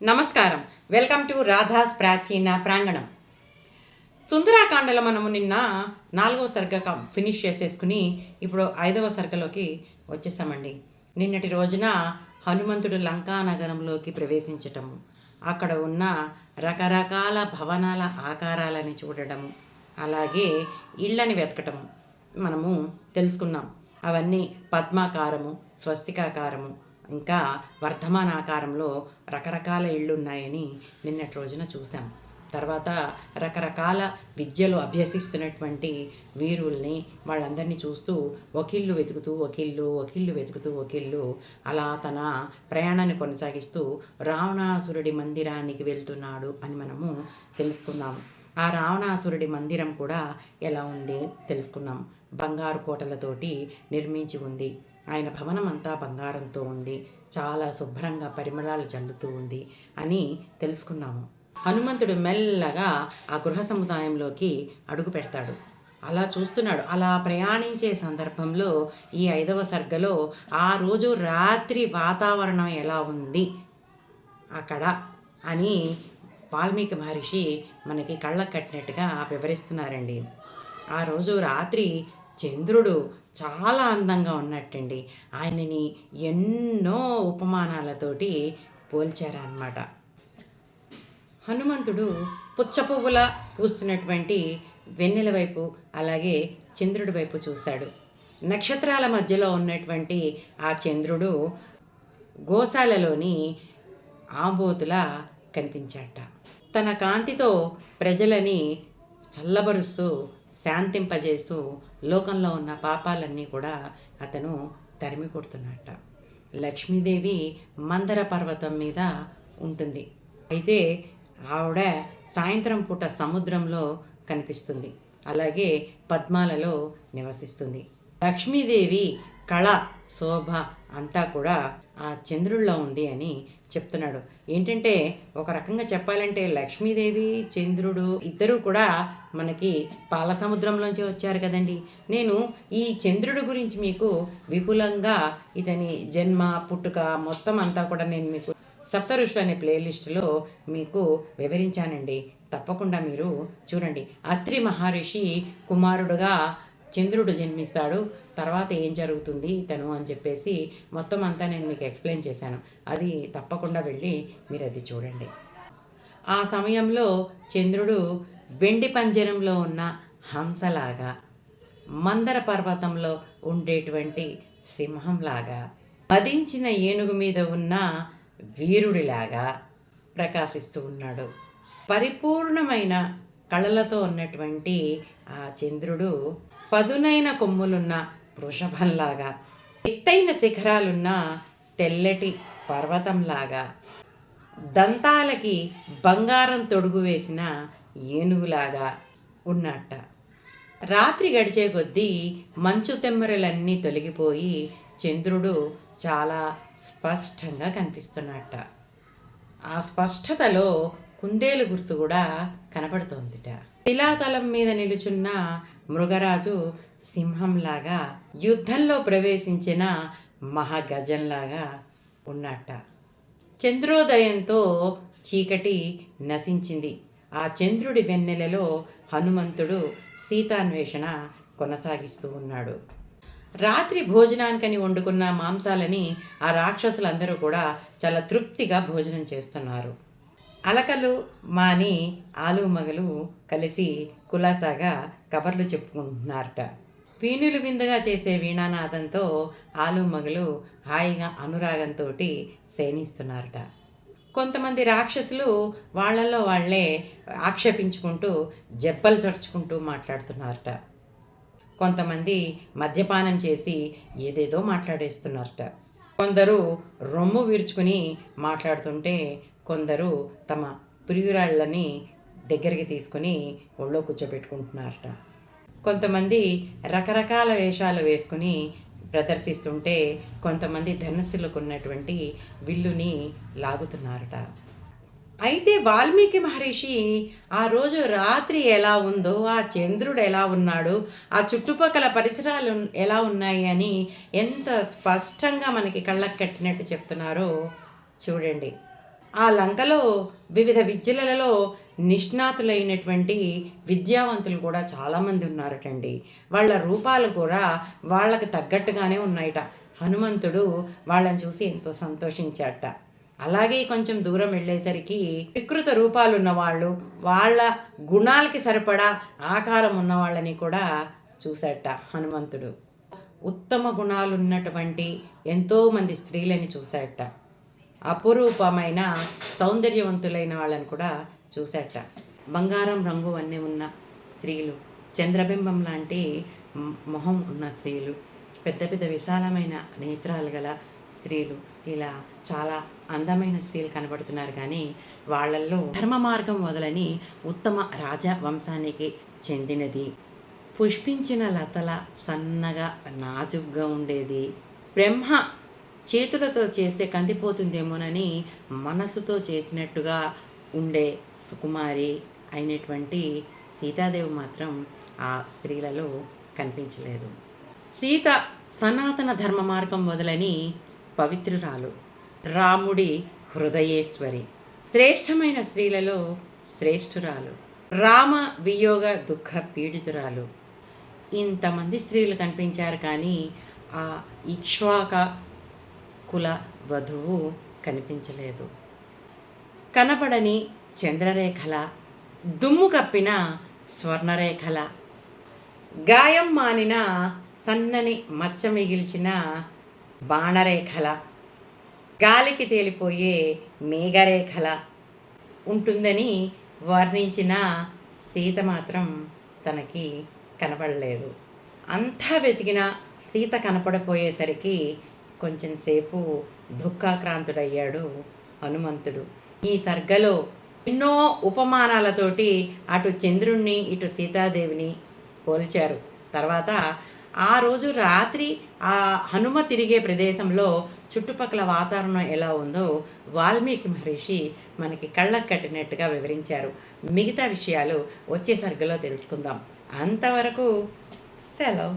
నమస్కారం. Welcome to Radha's ప్రాచీన ప్రాంగణం. సుందరాకాండలో మనము నిన్న 4వ సర్గ ఫినిష్ చేసేసుకుని ఇప్పుడు 5వ సర్గలోకి వచ్చేసామండి. నిన్నటి రోజున హనుమంతుడు లంకా నగరంలోకి ప్రవేశించటము, అక్కడ ఉన్న రకరకాల భవనాల ఆకారాలని చూడటము, అలాగే ఇళ్ళని వెతకటము మనము తెలుసుకున్నాం. అవన్నీ పద్మాకారము, స్వస్తికాకారము, ఇంకా వర్ధమానాకారంలో రకరకాల ఇళ్ళు ఉన్నాయని నిన్నటి రోజున చూసాం. తర్వాత రకరకాల విద్యలు అభ్యసిస్తున్నటువంటి వీరుల్ని వాళ్ళందరినీ చూస్తూ ఒకిళ్ళు వెతుకుతూ అలా తన ప్రయాణాన్ని కొనసాగిస్తూ రావణాసురుడి మందిరానికి వెళ్తున్నాడు అని మనము తెలుసుకున్నాం. ఆ రావణాసురుడి మందిరం కూడా ఎలా ఉంది తెలుసుకున్నాం. బంగారు కోటలతోటి నిర్మించి ఉంది. ఆయన భవనం అంతా బంగారంతో ఉంది, చాలా శుభ్రంగా పరిమళాలు చల్లుతూ ఉంది అని తెలుసుకున్నాము. హనుమంతుడు మెల్లగా ఆ గృహ సముదాయంలోకి అడుగు పెడతాడు. అలా చూస్తున్నాడు. అలా ప్రయాణించే సందర్భంలో ఈ 5వ సర్గలో ఆ రోజు రాత్రి వాతావరణం ఎలా ఉంది అక్కడ అని వాల్మీకి మహర్షి మనకి కళ్ళకు కట్టినట్టుగా వివరిస్తున్నారండి. ఆ రోజు రాత్రి చంద్రుడు చాలా అందంగా ఉన్నట్టండి. ఆయనని ఎన్నో ఉపమానాలతోటి పోల్చారన్నమాట. హనుమంతుడు పుచ్చపువ్వులా పూస్తున్నటువంటి వెన్నెల వైపు, అలాగే చంద్రుడి వైపు చూశాడు. నక్షత్రాల మధ్యలో ఉన్నటువంటి ఆ చంద్రుడు గోశాలలోని ఆంబోతులా కనిపించాట. తన కాంతితో ప్రజలని చల్లబరుస్తూ శాంతింపజేస్తూ లోకంలో ఉన్న పాపాలన్నీ కూడా అతను తరిమి కొడుతున్నట్ట. లక్ష్మీదేవి మందర పర్వతం మీద ఉంటుంది. అయితే ఆవిడ సాయంత్రం పూట సముద్రంలో కనిపిస్తుంది, అలాగే పద్మాలలో నివసిస్తుంది. లక్ష్మీదేవి కళ, శోభ అంతా కూడా ఆ చంద్రుల్లో ఉంది అని చెప్తున్నాడు. ఏంటంటే ఒక రకంగా చెప్పాలంటే లక్ష్మీదేవి చంద్రుడు ఇద్దరూ కూడా మనకి పాల సముద్రంలోంచి వచ్చారు కదండి. నేను ఈ చంద్రుడి గురించి మీకు విపులంగా ఇతని జన్మ పుట్టుక మొత్తం అంతా కూడా నేను మీకు సప్తఋషులు అనే ప్లేలిస్టులో మీకు వివరించానండి. తప్పకుండా మీరు చూడండి. అత్రి మహర్షి కుమారుడుగా చంద్రుడు జన్మిస్తాడు, తర్వాత ఏం జరుగుతుంది తను అని చెప్పేసి మొత్తం అంతా నేను మీకు ఎక్స్ప్లెయిన్ చేశాను. అది తప్పకుండా వెళ్ళి మీరు అది చూడండి. ఆ సమయంలో చంద్రుడు వెండి పంజరంలో ఉన్న హంసలాగా, మందర పర్వతంలో ఉండేటువంటి సింహంలాగా, మదించిన ఏనుగు మీద ఉన్న వీరుడిలాగా ప్రకాశిస్తూ ఉన్నాడు. పరిపూర్ణమైన కళలతో ఉన్నటువంటి ఆ చంద్రుడు పదునైన కొమ్ములున్న వృషభంలాగా, ఎత్తైన శిఖరాలున్న తెల్లటి పర్వతంలాగా, దంతాలకి బంగారం తొడుగు వేసిన ఏనుగులాగా ఉన్నట్ట. రాత్రి గడిచే కొద్దీ మంచు తెమ్మరలన్నీ తొలగిపోయి చంద్రుడు చాలా స్పష్టంగా కనిపిస్తున్నట్ట. ఆ స్పష్టతలో కుందేలు గుర్తు కూడా కనపడుతోందిట. శిలాతలం మీద నిలుచున్న మృగరాజు సింహంలాగా, యుద్ధంలో ప్రవేశించిన మహాగజంలాగా ఉన్నట్ట. చంద్రోదయంతో చీకటి నశించింది. ఆ చంద్రుడి వెన్నెలలో హనుమంతుడు సీతాన్వేషణ కొనసాగిస్తూ ఉన్నాడు. రాత్రి భోజనానికని వండుకున్న మాంసాలని ఆ రాక్షసులందరూ కూడా చాలా తృప్తిగా భోజనం చేస్తున్నారు. అలకలు మాని ఆలు మగలు కలిసి కులాసాగా కబర్లు చెప్పుకుంటున్నారట. పీనులు విందుగా చేసే వీణానాదంతో ఆలు మగలు హాయిగా అనురాగంతో శయనిస్తున్నారట. కొంతమంది రాక్షసులు వాళ్ళల్లో వాళ్ళే ఆక్షేపించుకుంటూ జబ్బలు చరుచుకుంటూ మాట్లాడుతున్నారట. కొంతమంది మద్యపానం చేసి ఏదేదో మాట్లాడేస్తున్నారట. కొందరు రొమ్ము విరుచుకుని మాట్లాడుతుంటే కొందరు తమ ప్రియురాళ్ళని దగ్గరికి తీసుకుని ఒళ్ళో కూర్చోబెట్టుకుంటున్నారట. కొంతమంది రకరకాల వేషాలు వేసుకుని ప్రదర్శిస్తుంటే కొంతమంది ధనుస్సులకు ఉన్నటువంటి విల్లుని లాగుతున్నారట. అయితే వాల్మీకి మహర్షి ఆ రోజు రాత్రి ఎలా ఉందో, ఆ చంద్రుడు ఎలా ఉన్నాడు, ఆ చుట్టుపక్కల పరిసరాలు ఎలా ఉన్నాయి అని ఎంత స్పష్టంగా మనకి కళ్ళకు కట్టినట్టు చెప్తున్నారో చూడండి. ఆ లంకలో వివిధ విద్యలలో నిష్ణాతులైనటువంటి విద్యావంతులు కూడా చాలామంది ఉన్నారటండి. వాళ్ళ రూపాలు కూడా వాళ్ళకి తగ్గట్టుగానే ఉన్నాయట. హనుమంతుడు వాళ్ళని చూసి ఎంతో సంతోషించాడట. అలాగే కొంచెం దూరం వెళ్ళేసరికి వికృత రూపాలున్నవాళ్ళు, వాళ్ళ గుణాలకి సరిపడా ఆకారం ఉన్నవాళ్ళని కూడా చూశాడట హనుమంతుడు. ఉత్తమ గుణాలున్నటువంటి ఎంతోమంది స్త్రీలని చూశాడట. అపురూపమైన సౌందర్యవంతులైన వాళ్ళని కూడా చూశాడట. బంగారం రంగు అన్నీ ఉన్న స్త్రీలు, చంద్రబింబం లాంటి మొహం ఉన్న స్త్రీలు, పెద్ద పెద్ద విశాలమైన నేత్రాలు గల స్త్రీలు, ఇలా చాలా అందమైన స్త్రీలు కనబడుతున్నారు. కానీ వాళ్ళల్లో ధర్మ మార్గం మొదలని ఉత్తమ రాజవంశానికి చెందినది, పుష్పించిన లతల సన్నగా నాజుగ్గా ఉండేది, బ్రహ్మ చేతులతో చేస్తే కందిపోతుందేమోనని మనసుతో చేసినట్టుగా ఉండే సుకుమారి అయినటువంటి సీతాదేవి మాత్రం ఆ స్త్రీలలో కనిపించలేదు. సీత సనాతన ధర్మ మార్గం మొదలని పవిత్రురాలు, రాముడి హృదయేశ్వరి, శ్రేష్టమైన స్త్రీలలో శ్రేష్ఠురాలు, రామ వియోగ దుఃఖ పీడితురాలు. ఇంతమంది స్త్రీలు కనిపించారు, కానీ ఆ ఇక్ష్వాక కుల వధువు కనిపించలేదు. కనపడని చంద్రరేఖల, దుమ్ము కప్పిన స్వర్ణరేఖల, గాయం మానిన సన్నని మచ్చ మిగిల్చిన బాణరేఖల, గాలికి తేలిపోయే మేఘరేఖల ఉంటుందని వర్ణించిన సీత మాత్రం తనకి కనపడలేదు. అంతా వెతికిన సీత కనపడపోయేసరికి కొంచెం సేపు దుఃఖాక్రాంతుడయ్యాడు హనుమంతుడు. ఈ సర్గలో ఎన్నో ఉపమానాలతోటి అటు చంద్రుణ్ణి ఇటు సీతాదేవిని పోల్చారు. తర్వాత ఆ రోజు రాత్రి ఆ హనుమ తిరిగే ప్రదేశంలో చుట్టుపక్కల వాతావరణం ఎలా ఉందో వాల్మీకి మహర్షి మనకి కళ్ళకు కట్టినట్టుగా వివరించారు. మిగతా విషయాలు వచ్చే సర్గలో తెలుసుకుందాం. అంతవరకు సెలవు.